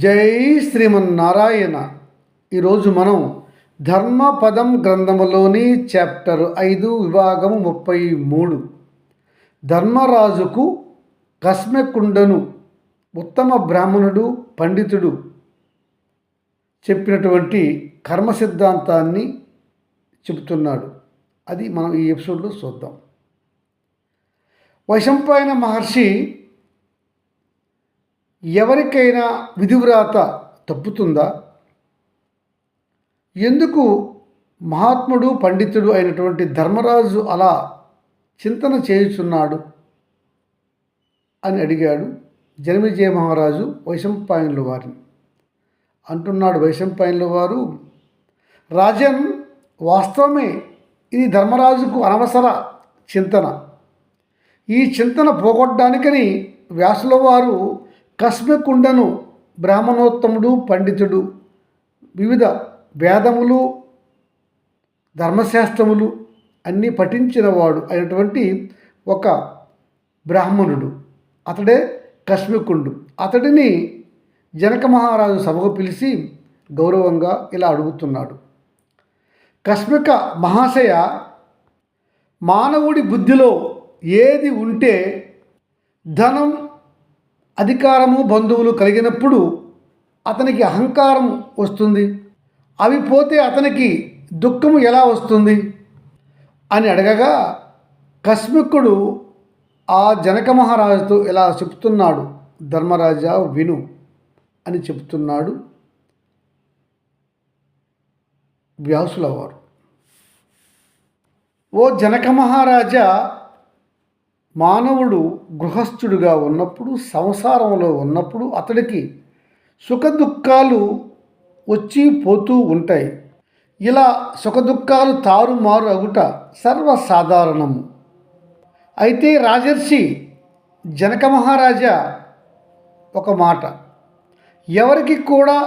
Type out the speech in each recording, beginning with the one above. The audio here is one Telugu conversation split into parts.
జై శ్రీమన్నారాయణ. ఈరోజు మనం ధర్మపదం గ్రంథములోని చాప్టర్ 5 విభాగము 33 ధర్మరాజుకు కస్మెకుండను ఉత్తమ బ్రాహ్మణుడు పండితుడు చెప్పినటువంటి కర్మ సిద్ధాంతాన్ని చెబుతున్నాడు. అది మనం ఈ ఎపిసోడ్లో చూద్దాం. వైశంపాయన మహర్షి ఎవరికైనా విధివ్రాత తప్పుతుందా? ఎందుకు మహాత్ముడు పండితుడు అయినటువంటి ధర్మరాజు అలా చింతన చేయుచున్నాడు అని అడిగాడు జనమేజయ మహారాజు వైశంపాయనుల వారిని. అంటున్నాడు వైశంపాయనుల వారు, రాజన్, వాస్తవమే, ఇది ధర్మరాజుకు అనవసర చింతన. ఈ చింతన పోగొట్టడానికని వ్యాసుల వారు కస్మెకుండను బ్రాహ్మణోత్తముడు పండితుడు, వివిధ వేదములు ధర్మశాస్త్రములు అన్నీ పఠించినవాడు అయినటువంటి ఒక బ్రాహ్మణుడు, అతడే కస్మెకుండు. అతడిని జనక మహారాజు సభకు పిలిచి గౌరవంగా ఇలా అడుగుతున్నాడు. కస్మిక మహాశయ, మానవుడి బుద్ధిలో ఏది ఉంటే ధనం, అధికారము, బంధువులు కలిగినప్పుడు అతనికి అహంకారం వస్తుంది, అవి పోతే అతనికి దుఃఖము ఎలా వస్తుంది అని అడగగా కస్మికుడు ఆ జనక మహారాజుతో ఇలా చెప్తున్నాడు. ధర్మరాజా విను అని చెప్తున్నాడు వ్యాసుల వారు. ఓ జనక మహారాజా, మానవుడు గృహస్థుడిగా ఉన్నప్పుడు, సంసారంలో ఉన్నప్పుడు అతడికి సుఖదుఖాలు వచ్చి పోతూ ఉంటాయి. ఇలా సుఖదుఖాలు తారుమారు అగుట సర్వసాధారణము. అయితే రాజర్షి జనక మహారాజా, ఒక మాట, ఎవరికి కూడా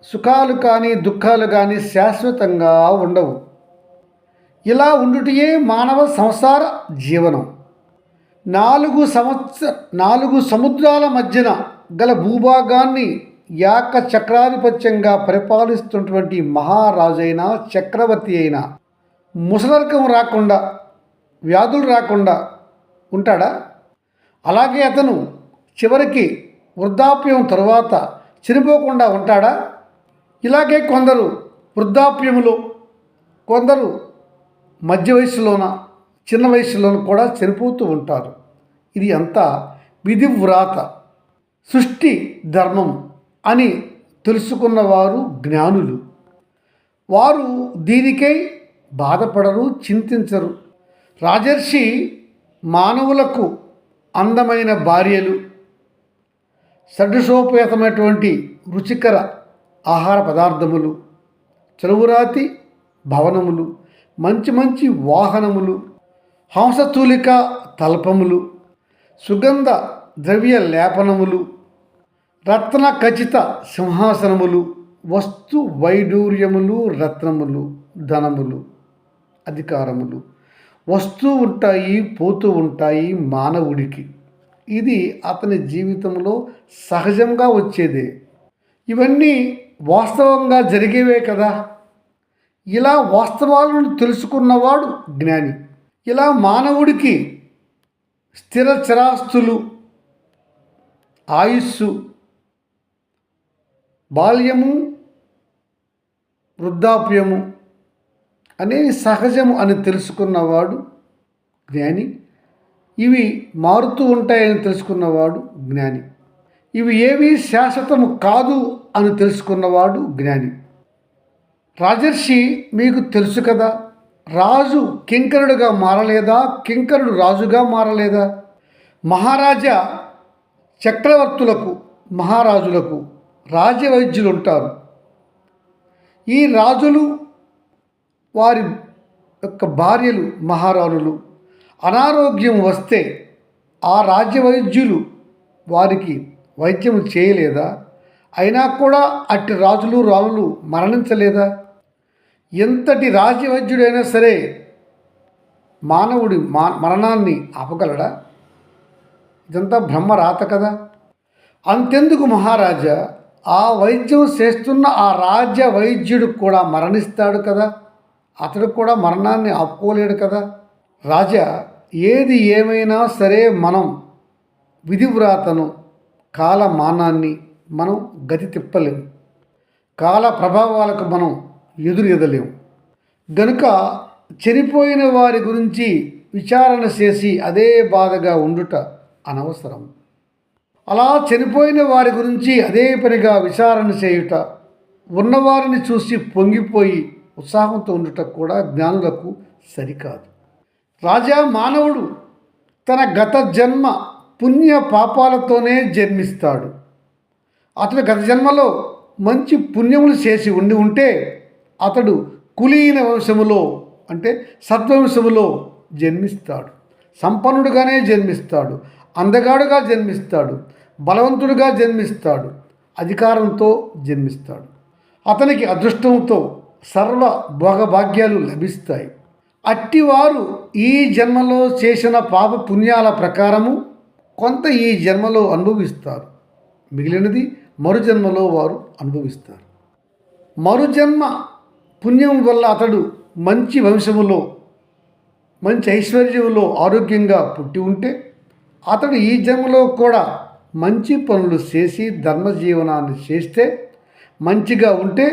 సుఖాలు కానీ దుఃఖాలు కానీ శాశ్వతంగా ఉండవు. ఇలా ఉండుటయే మానవ సంసార జీవనం. 4 సముద్రాల మధ్యన గల భూభాగాన్ని చక్రాధిపత్యంగా పరిపాలిస్తున్నటువంటి మహారాజైన చక్రవర్తి అయిన ముసలర్కం రాకుండా, వ్యాధులు రాకుండా ఉంటాడా? అలాగే అతను చివరికి వృద్ధాప్యం తరువాత చనిపోకుండా ఉంటాడా? ఇలాగే కొందరు వృద్ధాప్యములో, కొందరు మధ్య వయసులోన, చిన్న వయసులోనూ కూడా చనిపోతూ ఉంటారు. ఇది అంతా విధివ్రాత, సృష్టి ధర్మం అని తెలుసుకున్నవారు జ్ఞానులు. వారు దీనికై బాధపడరు, చింతించరు. రాజర్షి మానవులకు అందమైన భార్యలు, షడ్షోపేతమైనటువంటి రుచికర ఆహార పదార్థములు, చలువురాతి భవనములు, మంచి మంచి వాహనములు, హంసతూలిక తల్పములు, సుగంధ ద్రవ్య లేపనములు, రత్న ఖచ్చిత సింహాసనములు, వస్తు వైడూర్యములు, రత్నములు, ధనములు, అధికారములు వస్తూ ఉంటాయి, పోతూ ఉంటాయి మానవుడికి. ఇది అతని జీవితంలో సహజంగా వచ్చేదే. ఇవన్నీ వాస్తవంగా జరిగేవే కదా. ఇలా వాస్తవాలను తెలుసుకున్నవాడు జ్ఞాని. ఇలా మానవుడికి స్థిర చరాస్తులు, ఆయుస్సు, బాల్యము, వృద్ధాప్యము అనేవి సహజము అని తెలుసుకున్నవాడు జ్ఞాని. ఇవి మారుతూ ఉంటాయని తెలుసుకున్నవాడు జ్ఞాని. ఇవి ఏవి శాశ్వతము కాదు అని తెలుసుకున్నవాడు జ్ఞాని. రాజర్షి, మీకు తెలుసు కదా, రాజు కింకరుడుగా మారలేదా, కింకరుడు రాజుగా మారలేదా? మహారాజా చక్రవర్తులకు, మహారాజులకు రాజవైద్యులు ఉంటారు. ఈ రాజులు, వారి యొక్క భార్యలు, మహారాణులు అనారోగ్యం వస్తే ఆ రాజ్యవైద్యులు వారికి వైద్యం చేయలేదా? అయినా కూడా అట్టి రాజులు రాణులు మరణించలేదా? ఎంతటి రాజ్యవైద్యుడైనా సరే మానవుడి మరణాన్ని ఆపగలడా? ఇదంతా బ్రహ్మరాత కదా. అంతెందుకు మహారాజా, ఆ వైద్యం చేస్తున్న ఆ రాజ్య వైద్యుడు కూడా మరణిస్తాడు కదా, అతడు కూడా మరణాన్ని ఆపుకోలేడు కదా. రాజా, ఏది ఏమైనా సరే మనం విధివ్రాతను, కాలమానాన్ని మనం గతి తిప్పలేము. కాల ప్రభావాలకు మనం ఎదురెదలేము. గనుక చనిపోయిన వారి గురించి విచారణ చేసి అదే బాధగా ఉండుట అనవసరం. అలా చనిపోయిన వారి గురించి అదే పనిగా విచారణ చేయుట, ఉన్నవారిని చూసి పొంగిపోయి ఉత్సాహంతో ఉండుట కూడా జ్ఞానులకు సరికాదు. రాజా, మానవుడు తన గత జన్మ పుణ్య పాపాలతోనే జన్మిస్తాడు. అతడు గత జన్మలో మంచి పుణ్యములు చేసి ఉంటే అతడు కులీన వంశములో అంటే సద్వంశములో జన్మిస్తాడు. సంపన్నుడుగానే జన్మిస్తాడు, అందగాడుగా జన్మిస్తాడు, బలవంతుడుగా జన్మిస్తాడు, అధికారంతో జన్మిస్తాడు. అతనికి అదృష్టంతో సర్వ భోగభాగ్యాలు లభిస్తాయి. అట్టివారు ఈ జన్మలో చేసిన పాప పుణ్యాల ప్రకారము కొంత ఈ జన్మలో అనుభవిస్తారు, మిగిలినది మరుజన్మలో వారు అనుభవిస్తారు. మరుజన్మ పుణ్యం వల్ల అతడు మంచి వంశములో, మంచి ఐశ్వర్యములో ఆరోగ్యంగా పుట్టి ఉంటే అతడు ఈ జన్మలో కూడా మంచి పనులు చేసి ధర్మజీవనాన్ని చేస్తే, మంచిగా ఉంటే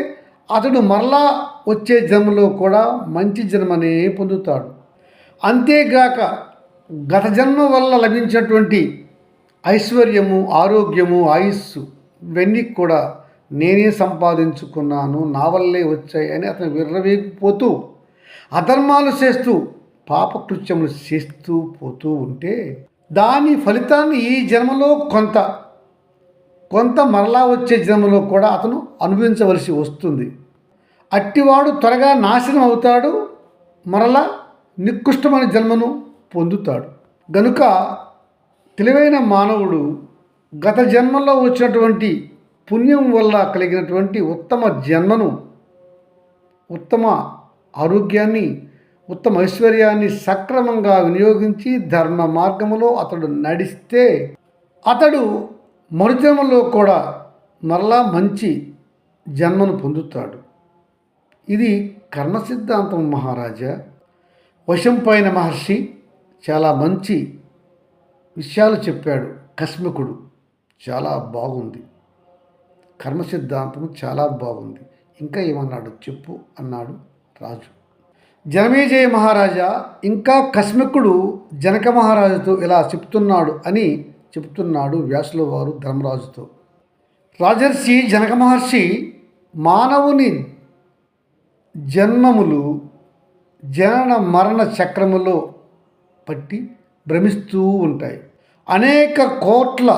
అతడు మరలా వచ్చే జన్మలో కూడా మంచి జన్మనే పొందుతాడు. అంతేగాక గత జన్మ వల్ల లభించినటువంటి ఐశ్వర్యము, ఆరోగ్యము, ఆయుస్సు ఇవన్నీ కూడా నేనే సంపాదించుకున్నాను, నా వల్లే వచ్చాయి అని అతను విర్రవేగిపోతూ అధర్మాలు చేస్తూ పాపకృత్యములు చేస్తూ పోతూ ఉంటే దాని ఫలితాన్ని ఈ జన్మలో కొంత మరలా వచ్చే జన్మలో కూడా అతను అనుభవించవలసి వస్తుంది. అట్టివాడు త్వరగా నాశనం అవుతాడు, మరలా నికృష్టమైన జన్మను పొందుతాడు. గనుక తెలివైన మానవుడు గత జన్మలో వచ్చినటువంటి పుణ్యం వల్ల కలిగినటువంటి ఉత్తమ జన్మను, ఉత్తమ ఆరోగ్యాన్ని, ఉత్తమ ఐశ్వర్యాన్ని సక్రమంగా వినియోగించి ధర్మ మార్గములో అతడు నడిస్తే అతడు మరుజన్మలో కూడా మరలా మంచి జన్మను పొందుతాడు. ఇది కర్మ సిద్ధాంతం మహారాజా. వశంపైన మహర్షి చాలా మంచి విషయాలు చెప్పాడు. కస్మికుడు చాలా బాగుంది, కర్మ సిద్ధాంతం చాలా బాగుంది, ఇంకా ఏమన్నాడు చెప్పు అన్నాడు రాజు. జనమేజయ మహారాజా, ఇంకా కస్మికుడు జనక మహారాజుతో ఇలా చెప్తున్నాడు వ్యాసుల వారు ధర్మరాజుతో. రాజర్షి జనక మహర్షి, మానవుని జన్మములు జనన మరణ చక్రములో పట్టి భ్రమిస్తూ ఉంటాయి. అనేక కోట్ల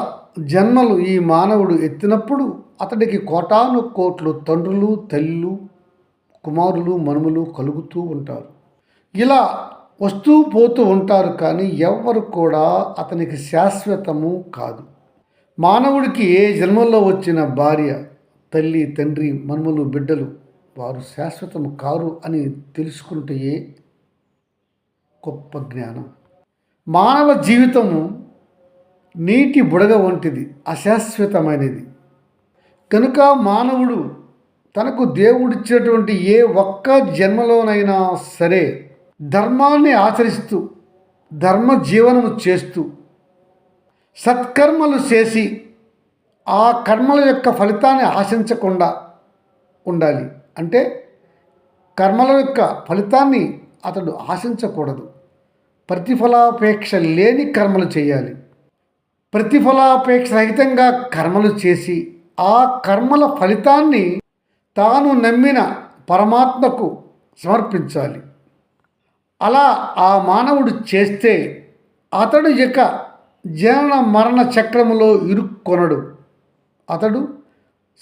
జన్మలు ఈ మానవుడు ఎత్తినప్పుడు అతడికి కోటాను కోట్లు తండ్రులు, తల్లులు, కుమారులు, మనుమలు కలుగుతూ ఉంటారు. ఇలా వస్తూ పోతూ ఉంటారు, కానీ ఎవ్వరు కూడా అతనికి శాశ్వతము కాదు. మానవుడికి ఏ జన్మల్లో వచ్చిన భార్య, తల్లి, తండ్రి, మనుమలు, బిడ్డలు వారు శాశ్వతము కారు అని తెలుసుకుంటే గొప్ప జ్ఞానం. మానవ జీవితము నీటి బుడగ వంటిది, అశాశ్వతమైనది. కనుక మానవుడు తనకు దేవుడిచ్చినటువంటి ఏ ఒక్క జన్మలోనైనా సరే ధర్మాన్ని ఆచరిస్తూ ధర్మ జీవనము చేస్తూ సత్కర్మలు చేసి ఆ కర్మల యొక్క ఫలితాన్ని ఆశించకుండా ఉండాలి. అంటే కర్మల యొక్క ఫలితాన్ని అతడు ఆశించకూడదు. ప్రతిఫలాపేక్ష లేని కర్మలు చేయాలి. ప్రతిఫలాపేక్ష రహితంగా కర్మలు చేసి ఆ కర్మల ఫలితాన్ని తాను నమ్మిన పరమాత్మకు సమర్పించాలి. అలా ఆ మానవుడు చేస్తే అతడు ఇక జనన మరణ చక్రములో ఇరుక్కొనడు. అతడు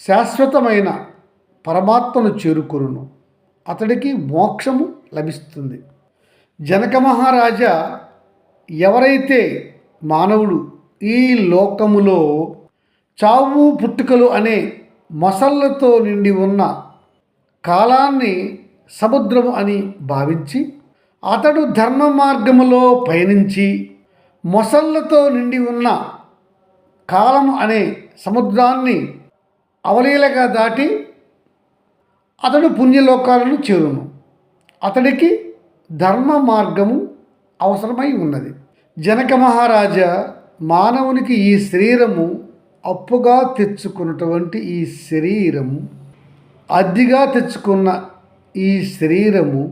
శాశ్వతమైన పరమాత్మను చేరుకొనును. అతడికి మోక్షము లభిస్తుంది. జనక మహారాజా, ఎవరైతే మానవుడు ఈ లోకములో చావు పుట్టుకలు అనే మొసళ్ళతో నిండి ఉన్న కాలాన్ని సముద్రము అని భావించి అతడు ధర్మ మార్గములో పయనించి మొసళ్ళతో నిండి ఉన్న కాలము అనే సముద్రాన్ని అవలీలగా దాటి అతడు పుణ్యలోకాలను చేరును. అతడికి ధర్మ మార్గము అవసరమై ఉన్నది. జనక మహారాజా, మానవునికి ఈ శరీరము అప్పుగా తెచ్చుకున్నటువంటి ఈ శరీరము, అద్దెగా తెచ్చుకున్న ఈ శరీరము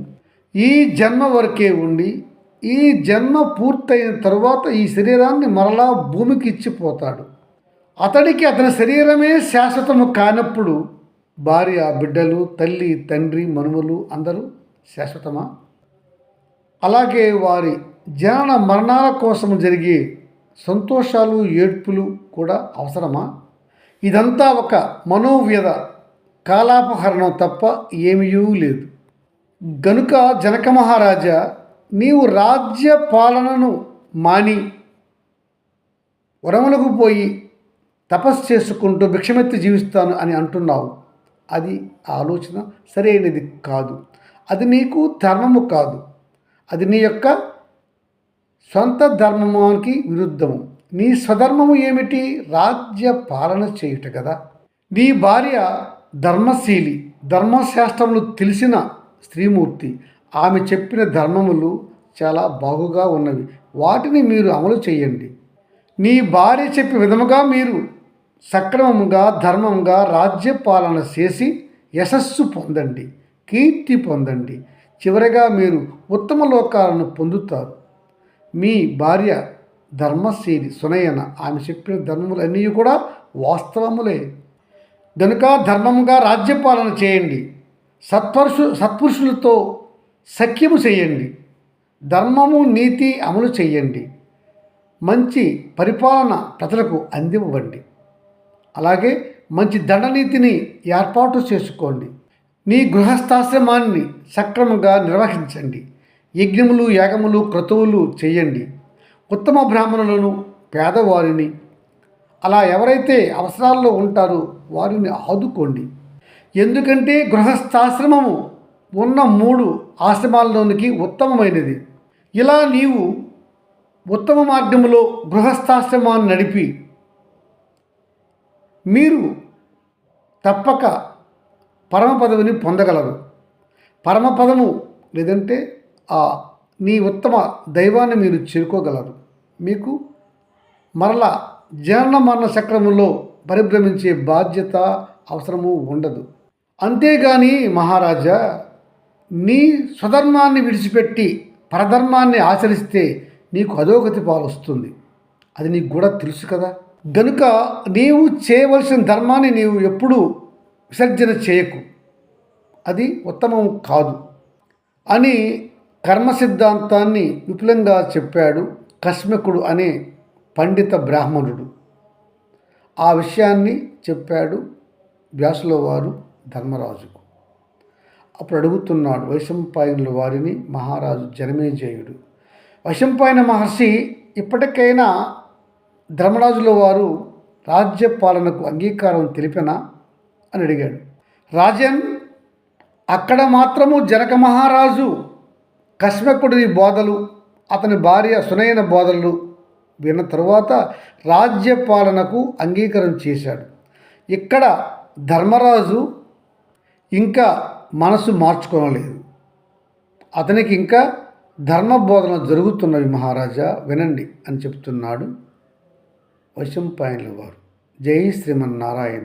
ఈ జన్మ వరకే ఉండి, ఈ జన్మ పూర్తయిన తరువాత ఈ శరీరాన్ని మరలా భూమికి ఇచ్చిపోతాడు. అతడికి అతని శరీరమే శాశ్వతము కానప్పుడు భార్య, బిడ్డలు, తల్లి, తండ్రి, మనుమలు అందరూ శాశ్వతమా? అలాగే వారి జనన మరణాల కోసం జరిగే సంతోషాలు, ఏడ్పులు కూడా అవసరమా? ఇదంతా ఒక మనోవ్యధ, కాలాపహరణం తప్ప ఏమీ లేదు. గనుక జనక మహారాజా, నీవు రాజ్య పాలనను మాని వరములకు పోయి తపస్సు చేసుకుంటూ భిక్షమెత్తి జీవిస్తాను అని అంటున్నావు. అది ఆలోచన సరైనది కాదు. అది నీకు ధర్మము కాదు. అది నీ యొక్క సొంత ధర్మానికి విరుద్ధము. నీ స్వధర్మము ఏమిటి? రాజ్య పాలన చేయుట కదా. నీ భార్య ధర్మశీలి, ధర్మశాస్త్రములు తెలిసిన స్త్రీమూర్తి. ఆమె చెప్పిన ధర్మములు చాలా బాగుగా ఉన్నవి. వాటిని మీరు అమలు చేయండి. నీ భార్య చెప్పే విధముగా మీరు సక్రమంగా, ధర్మంగా రాజ్య పాలన చేసి యశస్సు పొందండి, కీర్తి పొందండి. చివరగా మీరు ఉత్తమ లోకాలను పొందుతారు. మీ భార్య ధర్మశీలి సునయన. ఆమె చెప్పిన ధర్మములన్నీ కూడా వాస్తవములే. కనుక ధర్మంగా రాజ్యపాలన చేయండి. సత్పురుషులతో సఖ్యము చేయండి. ధర్మము, నీతి అమలు చేయండి. మంచి పరిపాలన ప్రజలకు అందివ్వండి. అలాగే మంచి దండనీతిని ఏర్పాటు చేసుకోండి. నీ గృహస్థాశ్రమాన్ని సక్రమంగా నిర్వహించండి. యజ్ఞములు, యాగములు, క్రతువులు చేయండి. ఉత్తమ బ్రాహ్మణులను, పేదవారిని, అలా ఎవరైతే అవసరాల్లో ఉంటారో వారిని ఆదుకోండి. ఎందుకంటే గృహస్థాశ్రమము ఉన్న 3 ఆశ్రమాల్లోనికి ఉత్తమమైనది. ఇలా నీవు ఉత్తమ మార్గంలో గృహస్థాశ్రమాన్ని నడిపి మీరు తప్పక పరమపదవిని పొందగలరు. పరమపదము లేదంటే నీ ఉత్తమ దైవాన్ని మీరు చేరుకోగలరు. మీకు మరలా జనన మరణ చక్రములో పరిభ్రమించే బాధ్యత, అవసరము ఉండదు. అంతేగాని మహారాజా, నీ స్వధర్మాన్ని విడిచిపెట్టి పరధర్మాన్ని ఆచరిస్తే నీకు అధోగతి పాలొస్తుంది. అది నీకు కూడా తెలుసు కదా. గనుక నీవు చేయవలసిన ధర్మాన్ని నీవు ఎప్పుడూ విసర్జన చేయకు. అది ఉత్తమం కాదు అని కర్మ సిద్ధాంతాన్ని విపులంగా చెప్పాడు కస్మకుడు అనే పండిత బ్రాహ్మణుడు. ఆ విషయాన్ని చెప్పాడు వ్యాసుల వారు ధర్మరాజుకు. అప్పుడు అడుగుతున్నాడు వైశంపాయనుల వారిని మహారాజు జనమేజయుడు. వైశంపాయన మహర్షి, ఇప్పటికైనా ధర్మరాజుల వారు రాజ్య పాలనకు అంగీకారం తెలిపినా అని అడిగాడు. రాజన్, అక్కడ మాత్రము జనక మహారాజు కస్మకుడి బోధలు, అతని భార్య సునయన బోధలు విన్న తరువాత రాజ్య పాలనకు అంగీకారం చేశాడు. ఇక్కడ ధర్మరాజు ఇంకా మనసు మార్చుకోనలేదు. అతనికి ఇంకా ధర్మబోధన జరుగుతున్నవి మహారాజా, వినండి అని చెప్తున్నాడు వైశంపాయనుల వారు. జై శ్రీమన్నారాయణ.